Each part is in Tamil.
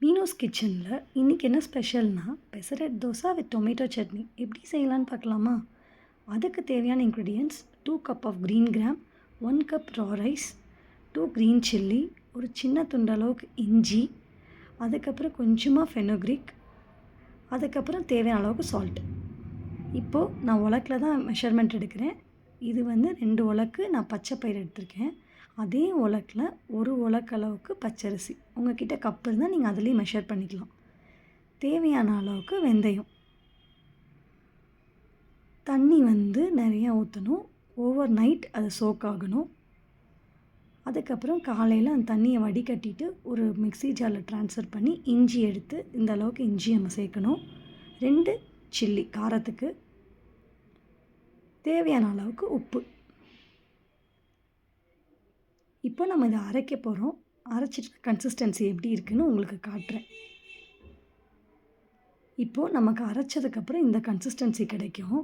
மீனூஸ் கிச்சனில் இன்றைக்கி என்ன ஸ்பெஷல்னால் பெசரட் தோசை வித் டொமேட்டோ சட்னி எப்படி செய்யலான்னு பார்க்கலாமா? அதுக்கு தேவையான ingredients 2 cup of green gram, 1 cup raw rice, 2 green chilli, ஒரு சின்ன துண்டளவுக்கு இஞ்சி, அதுக்கப்புறம் கொஞ்சமாக ஃபெனோக்ரிக், அதுக்கப்புறம் தேவையான அளவுக்கு சால்ட். இப்போது நான் உலக்கில் தான் மெஷர்மெண்ட் எடுக்கிறேன். இது 2 உலக்கு நான் பச்சை பயிறு எடுத்திருக்கேன். அதே உலக்கில் ஒரு உலக்களவுக்கு பச்சரிசி. உங்கள்கிட்ட கப் இருந்தால் நீங்கள் அதுலேயும் மெஷர் பண்ணிக்கலாம். தேவையான அளவுக்கு வெந்தயம். தண்ணி நிறையா ஊற்றணும். ஓவர் நைட் அது சோக் ஆகணும். அதுக்கப்புறம் காலையில் அந்த தண்ணியை வடிகட்டிட்டு ஒரு மிக்ஸி ஜாரில் ட்ரான்ஸ்ஃபர் பண்ணி இஞ்சி எடுத்து இந்த அளவுக்கு இஞ்சி நம்ம சேர்க்கணும். 2 சில்லி காரத்துக்கு. தேவையான அளவுக்கு உப்பு. இப்போ நம்ம இதை அரைக்க போகிறோம். அரைச்சிட்டு கன்சிஸ்டன்சி எப்படி இருக்குதுன்னு உங்களுக்கு காட்டுறேன். இப்போது நமக்கு அரைச்சதுக்கப்புறம் இந்த கன்சிஸ்டன்சி கிடைக்கும்.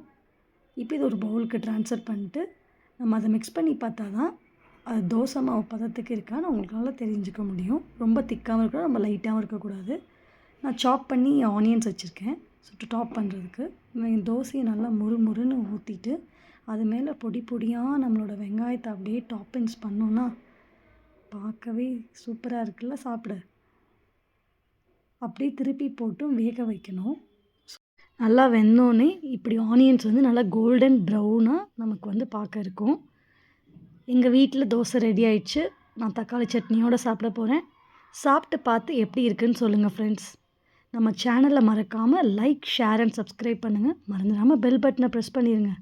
இப்போ இது ஒரு பவுலுக்கு ட்ரான்ஸ்ஃபர் பண்ணிட்டு நம்ம அதை மிக்ஸ் பண்ணி பார்த்தா தான் அது தோசை மாவு பதத்துக்கு இருக்கான்னு உங்களால தெரிஞ்சுக்க முடியும். ரொம்ப திக்காகவும் இருக்கக்கூடாது, ரொம்ப லைட்டாகவும் இருக்கக்கூடாது. நான் சாப் பண்ணி ஆனியன்ஸ் வச்சுருக்கேன் சுட்டு டாப் பண்ணுறதுக்கு. தோசையை நல்லா முறுமுறுன்னு ஊற்றிட்டு அது மேலே பொடி பொடியாக நம்மளோட வெங்காயத்தை அப்படியே டாப்பிங்ஸ் பண்ணோன்னா பார்க்கவே சூப்பராக இருக்குல்ல சாப்பிட. அப்படியே திருப்பி போட்டும் வேக வைக்கணும். நல்லா வெந்தோடனே இப்படி ஆனியன்ஸ் நல்லா கோல்டன் ப்ரௌனாக நமக்கு பார்க்க இருக்கும். எங்கள் வீட்டில் தோசை ரெடி ஆயிடுச்சு. நான் தக்காளி சட்னியோடு சாப்பிட போகிறேன். சாப்பிட்டு பார்த்து எப்படி இருக்குன்னு சொல்லுங்கள் ஃப்ரெண்ட்ஸ். நம்ம சேனலை மறக்காமல் லைக், ஷேர் அண்ட் சப்ஸ்கிரைப் பண்ணுங்கள். மறந்துடாமல் பெல் பட்டனை ப்ரெஸ் பண்ணிடுங்க.